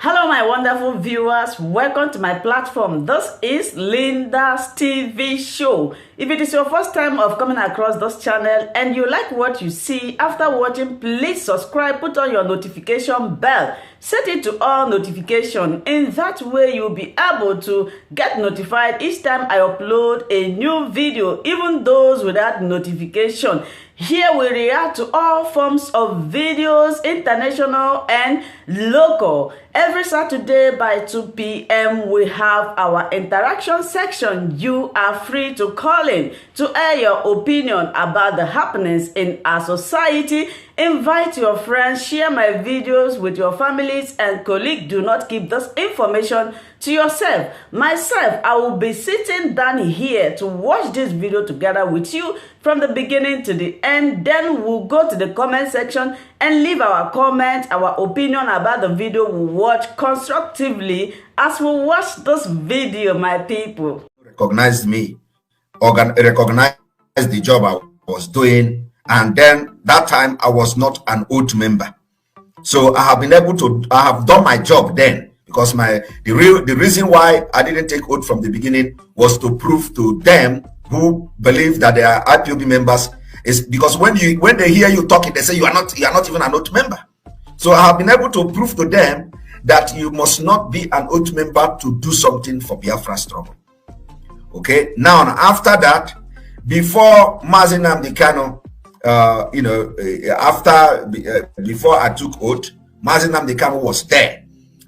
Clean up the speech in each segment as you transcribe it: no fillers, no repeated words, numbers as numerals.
Hello, my wonderful viewers. Welcome to my platform. This is Linda's TV show. If it is your first time of coming across this channel and you like what you see after watching, please subscribe, put on your notification bell, set it to all notification. In that way, you'll be able to get notified each time I upload a new video, even those without notification. Here we react to all forms of videos, international and local. Every Saturday by 2 p.m. we have our interaction section. You are free to call in to air your opinion about the happenings in our society. Invite your friends, share my videos with your families and colleagues. Do not keep this information to yourself. Myself, I will be sitting down here to watch this video together with you from the beginning to the end. Then we'll go to the comment section and leave our comment, our opinion about the video we watch constructively as we watch this video, my people. Recognized me, recognized the job I was doing. And then that time I was not an oath member. So I have been able to, I have done my job then, because the reason why I didn't take oath from the beginning was to prove to them who believe that they are IPOB members, is because when they hear you talking, they say you are not even an oath member. So I have been able to prove to them that you must not be an oath member to do something for Biafra struggle. Okay, now after that, before Mazi Nnamdi Kanu, before I took oath, Mazi Nnamdi Kanu was there.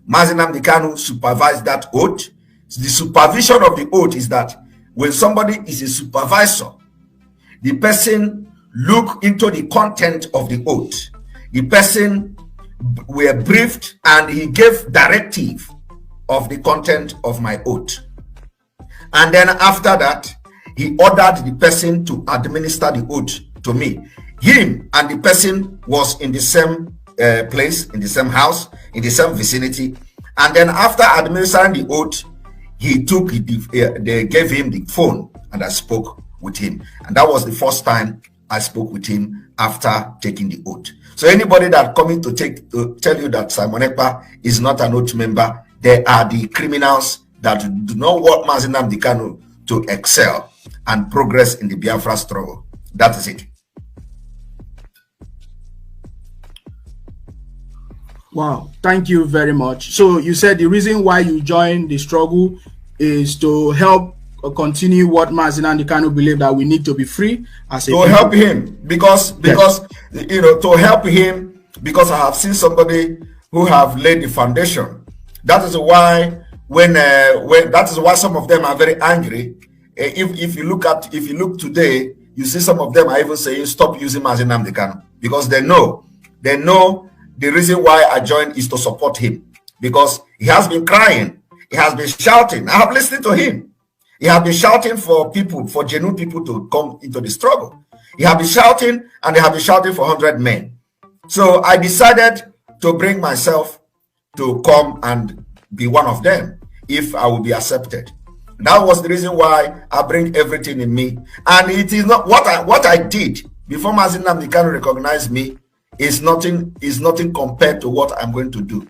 Mazi Nnamdi Kanu supervised that oath. The supervision of the oath is that when somebody is a supervisor, the person look into the content of the oath. The person were briefed and he gave directive of the content of my oath. And then after that, he ordered the person to administer the oath to me. Him and the person was in the same place, in the same house, in the same vicinity. And then after administering the oath, they gave him the phone and I spoke with him. And that was the first time I spoke with him after taking the oath. So anybody that coming to tell you that Simon Ekpa is not an oath member, they are the criminals that do not want Mazi Nnamdi Kanu to excel and progress in the Biafra struggle. That is it. Wow, thank you very much. So you said the reason why you joined the struggle is to help continue what Mazi Nnamdi Kanu believed, that we need to be free as a to help him because you know, to help him, because I have seen somebody who have laid the foundation. That is why that is why some of them are very angry. If you look today, you see some of them are even saying stop using Mazi Nnamdi Kanu, because they know the reason why I joined is to support him, because he has been crying, he has been shouting. I have listened to him. He has been shouting for people, for genuine people to come into the struggle. He has been shouting, and they have been shouting for 100 men. So I decided to bring myself to come and be one of them if I will be accepted. That was the reason why I bring everything in me. And it is not what I did before Mazi Nnamdi Kanu recognized me is nothing compared to what I'm going to do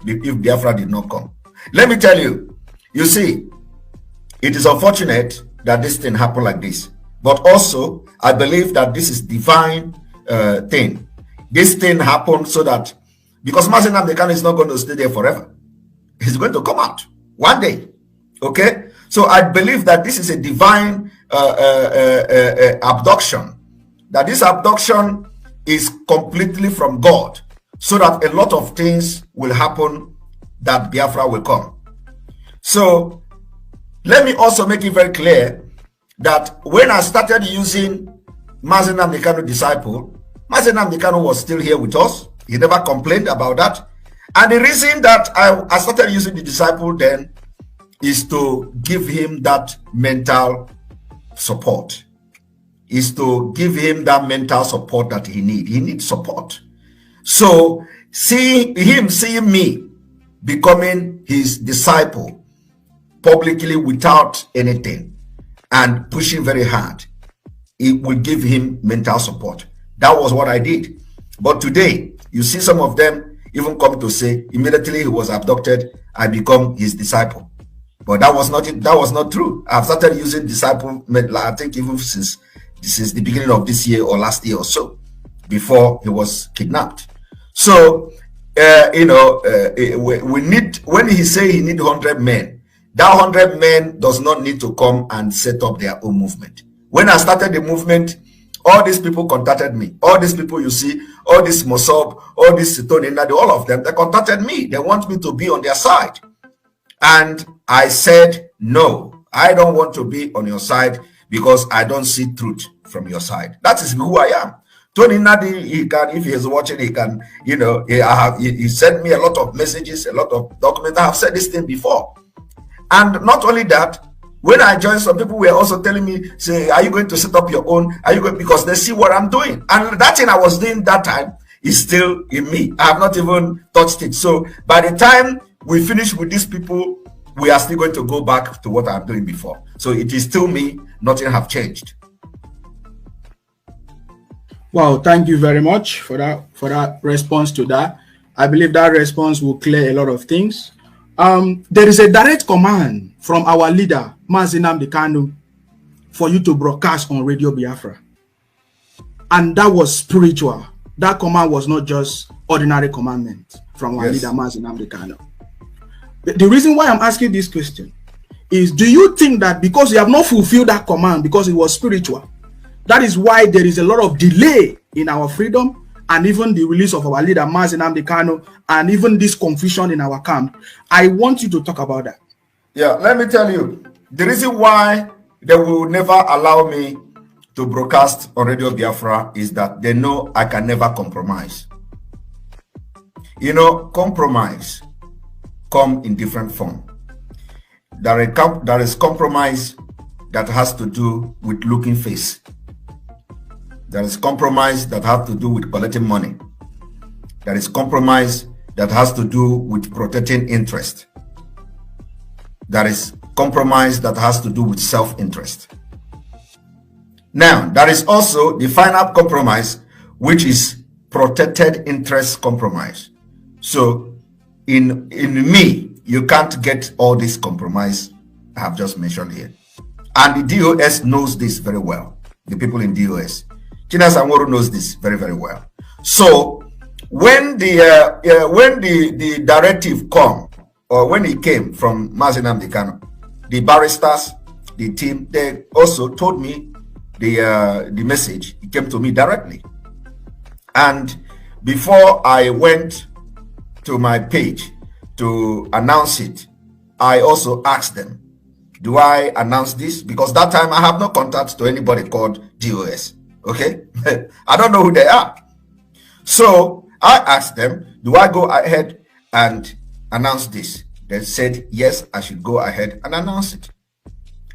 if Biafra did not come. Let me tell you, you see, it is unfortunate that this thing happened like this, but also I believe that this is divine thing. This thing happened so that, because Mazi Nnamdi Kanu is not going to stay there forever. He's going to come out one day. Okay, so I believe that this is a divine abduction, that this abduction is completely from God, so that a lot of things will happen, that Biafra will come. So let me also make it very clear that when I started using Mazi Nnamdi Kanu disciple, Mazi Nnamdi Kanu was still here with us. He never complained about that. And the reason that I started using the disciple then is to give him that mental support. Is to give him that mental support that he needs. He needs support. So seeing me becoming his disciple publicly without anything and pushing very hard, it will give him mental support. That was what I did. But today, you see some of them, even come to say immediately he was abducted, I become his disciple. But that was not it. That was not true. I've started using disciple, I think even since the beginning of this year or last year or so, before he was kidnapped. So, we need, when he say he need 100 men, that 100 men does not need to come and set up their own movement. When I started the movement, all these people contacted me. All these people you see, all this Mossab, all this Tony Nadi, all of them, they contacted me. They want me to be on their side. And I said, no, I don't want to be on your side because I don't see truth from your side. That is who I am. Tony Nadi, he can, if he is watching, he can, he sent me a lot of messages, a lot of documents. I have said this thing before. And not only that, when I joined, some people were also telling me, say, are you going to set up your own? Are you going, because they see what I'm doing. And that thing I was doing that time is still in me. I have not even touched it. So by the time we finish with these people, we are still going to go back to what I'm doing before. So it is still me. Nothing have changed. Wow, thank you very much for that response to that. I believe that response will clear a lot of things. There is a direct command from our leader, Nnamdi Kanu, for you to broadcast on Radio Biafra. And that was spiritual. That command was not just ordinary commandment from our leader, Nnamdi Kanu. The reason why I'm asking this question is, do you think that because you have not fulfilled that command because it was spiritual, that is why there is a lot of delay in our freedom and even the release of our leader, Nnamdi Kanu, and even this confusion in our camp? I want you to talk about that. Yeah, let me tell you, the reason why they will never allow me to broadcast on Radio Biafra is that they know I can never compromise. Compromise come in different form. There is compromise that has to do with looking face. There is compromise that has to do with collecting money. There is compromise that has to do with protecting interest. There is compromise that has to do with self-interest. Now, there is also the final compromise, which is protected interest compromise. So, in me, you can't get all this compromise I have just mentioned here. And the DOS knows this very well. The people in DOS. China Sanworu knows this very, very well. So, when the directive come, or when it came from Nnamdi Kanu, the barristers, the team, they also told me the message. It came to me directly. And before I went to my page to announce it, I also asked them, do I announce this? Because that time I have no contact to anybody called DOS. Okay? I don't know who they are. So I asked them, do I go ahead and announce this? They said, yes, I should go ahead and announce it.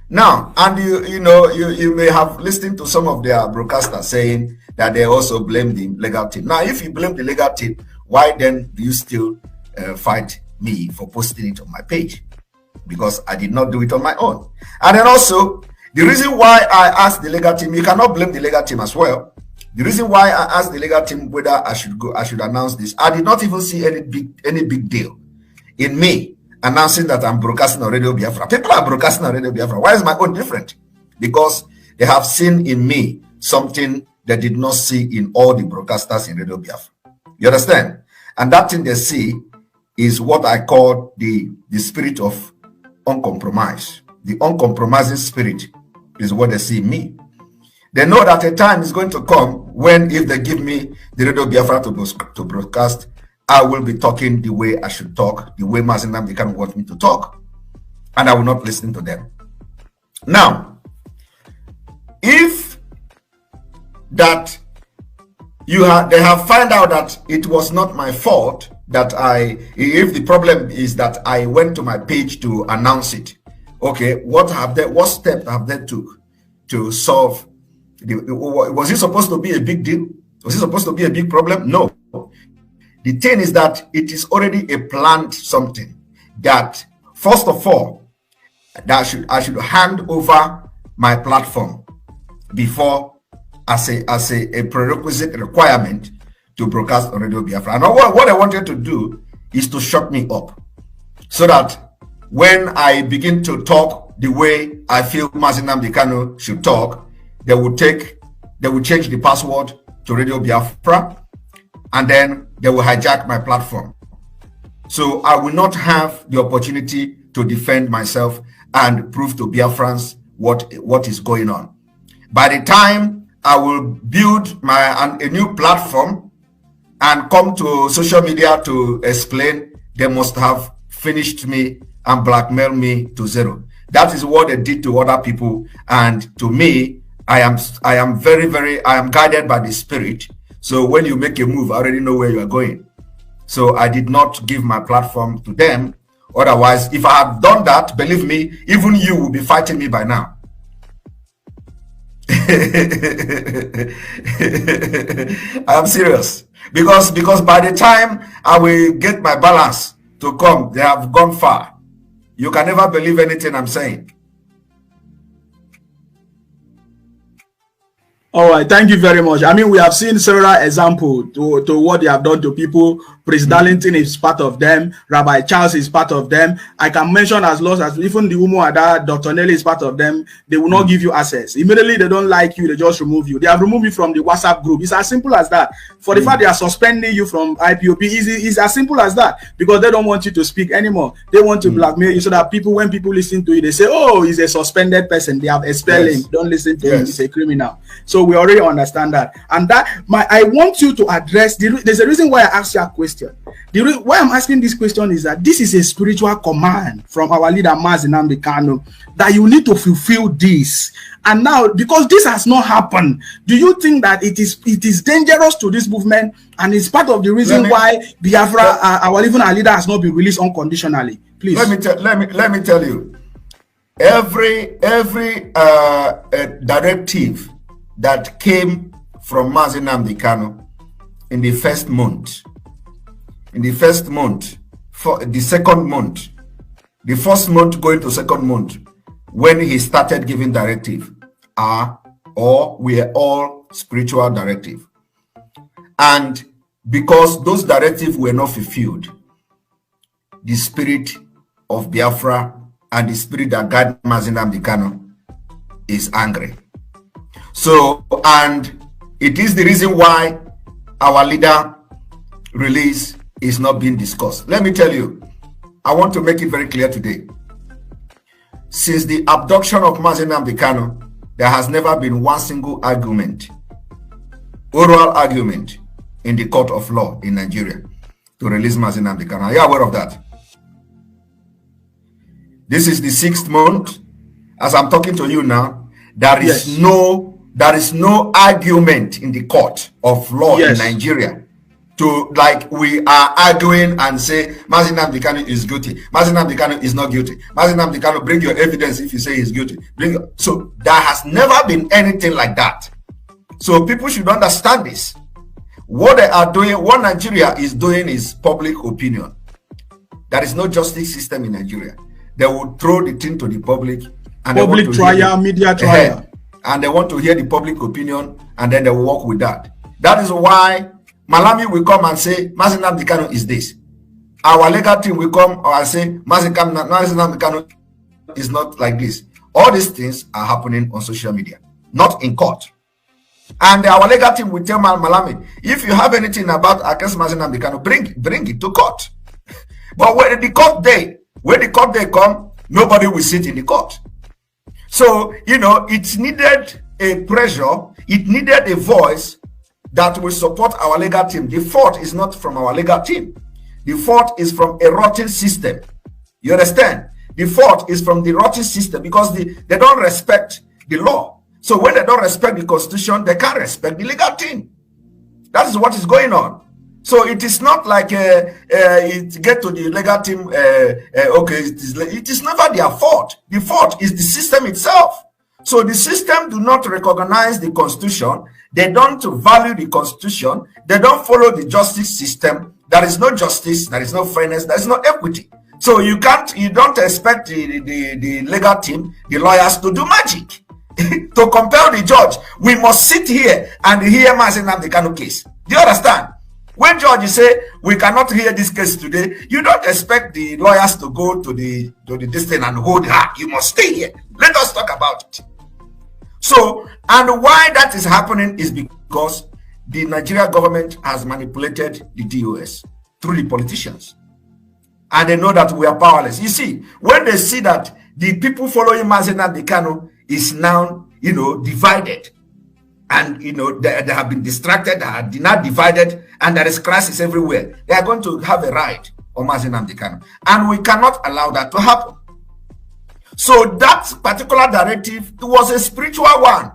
Now, and you may have listened to some of their broadcasters saying that they also blame the legal team. Now, if you blame the legal team, why then do you still fight me for posting it on my page? Because I did not do it on my own. And then also, the reason why I asked the legal team, you cannot blame the legal team as well. The reason why I asked the legal team whether I should announce this, I did not even see any big deal in me announcing that I'm broadcasting on Radio Biafra. People are broadcasting on Radio Biafra. Why is my own different? Because they have seen in me something they did not see in all the broadcasters in Radio Biafra. You understand? And that thing they see is what I call the spirit of uncompromise. The uncompromising spirit is what they see in me. They know that a time is going to come when, if they give me the Radio Biafra to broadcast, I will be talking the way I should talk, the way Nnamdi Kanu want me to talk, and I will not listen to them. Now, if that they have found out that it was not my fault, that if the problem is that I went to my page to announce it, okay, what steps have they took to solve? Was it supposed to be a big deal? Was it supposed to be a big problem? No. The thing is that it is already a planned something that, first of all, that I should hand over my platform before as a prerequisite requirement to broadcast on Radio Biafra. And what I wanted to do is to shut me up, so that when I begin to talk the way I feel Mazi Nnamdi Kanu should talk, they will change the password to Radio Biafra, and then they will hijack my platform. So I will not have the opportunity to defend myself and prove to Biafrans what is going on. By the time I will build a new platform and come to social media to explain, they must have finished me and blackmailed me to zero. That is what they did to other people, and to me, I am guided by the Spirit. So when you make a move, I already know where you are going. So I did not give my platform to them. Otherwise, if I had done that, believe me, even you will be fighting me by now. I'm serious, because by the time I will get my balance to come, they have gone far. You can never believe anything I'm saying. All right, thank you very much. I mean, we have seen several examples to what they have done to people. Prince Darlington is part of them. Rabbi Charles is part of them. I can mention as lost as even the Umu Ada, Dr. Nelly is part of them. They will not give you access. Immediately they don't like you, they just remove you. They have removed you from the WhatsApp group. It's as simple as that. For the fact they are suspending you from IPOP, it's as simple as that, because they don't want you to speak anymore. They want to blackmail you so that when people listen to you, they say, oh, he's a suspended person. They have expelled him. Don't listen to him. He's a criminal. So we already understand that. And I want you to address, there's a reason why I asked you a question. Why I'm asking this question is that this is a spiritual command from our leader, Mazi Nnamdi Kanu, that you need to fulfill this. And now, because this has not happened, do you think that it is dangerous to this movement, and it's part of the reason why Biafra, our leader, has not been released unconditionally? Please. Let me tell you, every directive that came from Mazi Nnamdi Kanu in the first month, for the second month, the first month going to second month, when he started giving directive, were all spiritual directive. And because those directives were not fulfilled, the spirit of Biafra and the spirit that guides Mazi Nnamdi Kanu is angry. So, and it is the reason why our leader release is not being discussed. Let me tell you, I want to make it very clear today. Since the abduction of Mazi Nnamdi Kanu, there has never been one single argument, oral argument, in the court of law in Nigeria to release Mazi Nnamdi Kanu. Are you aware of that? This is the 6th month. As I'm talking to you now, there is no argument in the court of law in Nigeria to, like, we are arguing and say Mazi Nnamdi Kanu is guilty, Mazi Nnamdi Kanu is not guilty, Mazi Nnamdi Kanu, bring your evidence if you say he's guilty. So there has never been anything like that. So people should understand this. What they are doing, what Nigeria is doing, is public opinion. There is no justice system in Nigeria. They will throw the thing to the public, and public trial, media trial, and they want to hear the public opinion, and then they will work with that. That is why Malami will come and say Mazi Nnamdi Kanu is this. Our legal team will come and say Mazi Nnamdi Kanu is not like this. All these things are happening on social media, not in court. And our legal team will tell Malami, if you have anything about against Mazi Nnamdi Kanu, bring it to court. But when the court day come, nobody will sit in the court. So, it needed a pressure, it needed a voice that will support our legal team. The fault is not from our legal team. The fault is from a rotten system. You understand? The fault is from the rotten system, because they don't respect the law. So when they don't respect the constitution, they can't respect the legal team. That is what is going on. So it is not like it get to the legal team, it is never their fault. The fault is the system itself. So the system do not recognize the constitution. They don't value the constitution. They don't follow the justice system. There is no justice. There is no fairness. There is no equity. So you don't expect the legal team, the lawyers, to do magic to compel the judge. We must sit here and hear Mazi Nnamdi Kanu case. Do you understand? When judges say we cannot hear this case today, you don't expect the lawyers to go to the this thing and hold her. You must stay here. Let us talk about it. So, and why that is happening is because the Nigeria government has manipulated the DOS through the politicians. And they know that we are powerless. You see, when they see that the people following Mazi Nnamdi Kanu is now, divided, and they have been distracted, they are now divided, and there is crisis everywhere, they are going to have a ride on Mazi Nnamdi Kanu. And we cannot allow that to happen. So that particular directive, it was a spiritual one.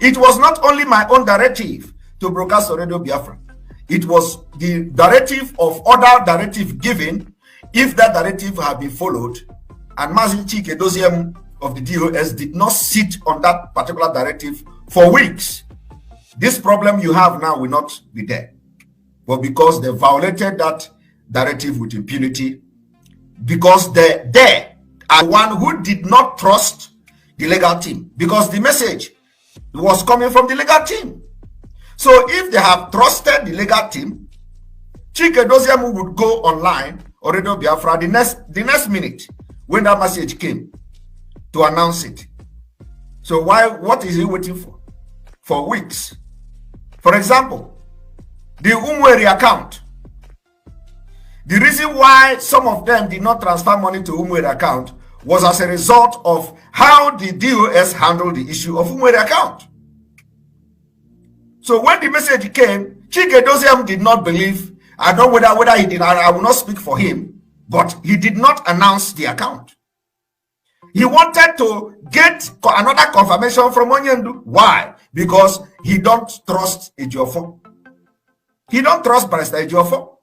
It was not only my own directive to broadcast on Radio Biafra. It was the directive of other directive given. If that directive had been followed, and Mazi Chike Doziem of the DOS did not sit on that particular directive for weeks, this problem you have now will not be there. But because they violated that directive with impunity, because they are one who did not trust the legal team, because the message was coming from the legal team. So if they have trusted the legal team, Chike Doziem would go online or Radio Biafra the next minute when that message came to announce it. So what is he waiting for? For weeks. For example, the Umweri account. The reason why some of them did not transfer money to Umweri account was as a result of how the DOS handled the issue of Umweri account. So when the message came, Chike Doziem did not believe. I don't know whether he did. I will not speak for him, but he did not announce the account. He wanted to get another confirmation from Onyendu. Why? Because he don't trust Ejiofor. He don't trust Barrister Ejiofor.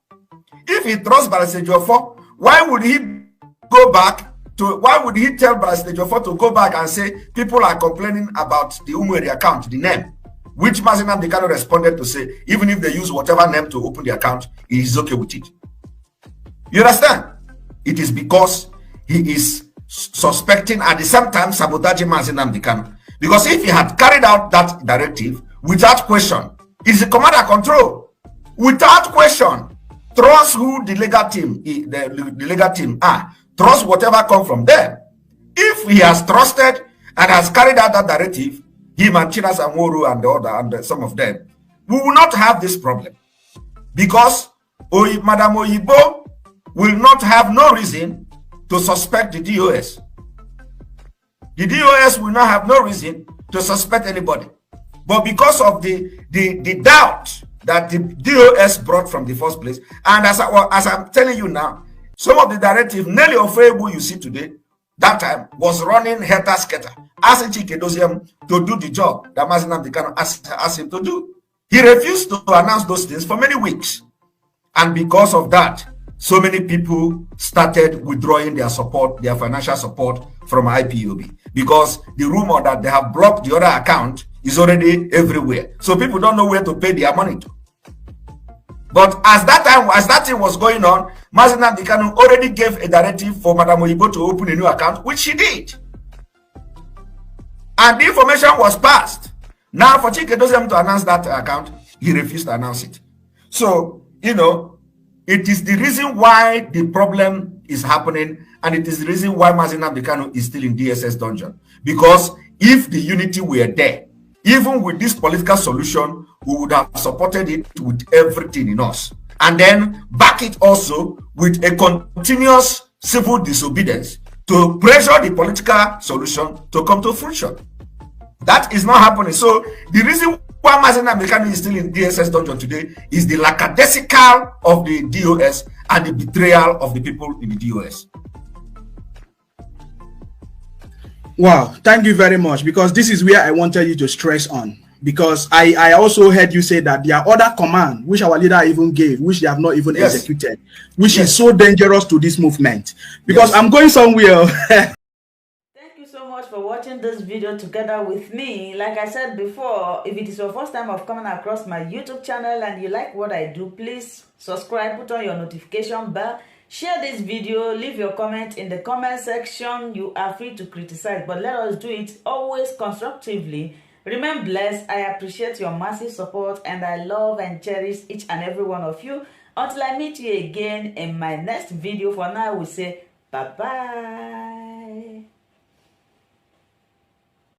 If he trusts Barrister Ejiofor, why would he tell Barrister Ejiofor to go back and say people are complaining about the Umweri account, the name? Which Mazi Nnamdi Kanu responded to say, even if they use whatever name to open the account, he is okay with it. You understand? It is because he is suspecting at the same time sabotaging Mazi Nnamdi Kanu. Because if he had carried out that directive without question, it's a command and control. Without question, trust who the legal team are. Trust whatever comes from them. If he has trusted and has carried out that directive, him and Chinas and Woru and the other and some of them, we will not have this problem. Because Madam Oyibo will not have no reason to suspect the DOS. The DOS will not have no reason to suspect anybody. But because of the doubt that the DOS brought from the first place, and as I'm telling you now, some of the directive, Nelly Ofebu you see today, that time was running helter-skelter, asking Chike Doziem to do the job that Mazi Nnamdi Kanu asked him to do. He refused to announce those things for many weeks. And because of that, so many people started withdrawing their support, their financial support from IPOB. Because the rumor that they have blocked the other account is already everywhere. So people don't know where to pay their money to. But as that thing was going on, Mazi Nnamdi Kanu already gave a directive for Madam Oyibo to open a new account, which she did. And the information was passed. Now for Chike Doziem to announce that account, he refused to announce it. So, it is the reason why the problem is happening, and it is the reason why Mazi Nnamdi Kanu is still in DSS dungeon. Because if the unity were there, even with this political solution, we would have supported it with everything in us. And then back it also with a continuous civil disobedience to pressure the political solution to come to fruition. That is not happening. So the reason why Mazi Nnamdi Kanu is still in DSS dungeon today is the lackadaisical of the DOS and the betrayal of the people in the DOS. Wow, thank you very much, because this is where I wanted you to stress on, because I also heard you say that there are other commands which our leader even gave, which they have not even executed, which is so dangerous to this movement. Because I'm going somewhere. Thank you so much for watching this video together with me. Like I said before, if it is your first time of coming across my YouTube channel and you like what I do, please subscribe, put on your notification bell, share this video, leave your comment in the comment section. You are free to criticize, but let us do it always constructively Remain blessed. I appreciate your massive support and I love and cherish each and every one of you. Until I meet you again in my next video, for now I will say bye-bye.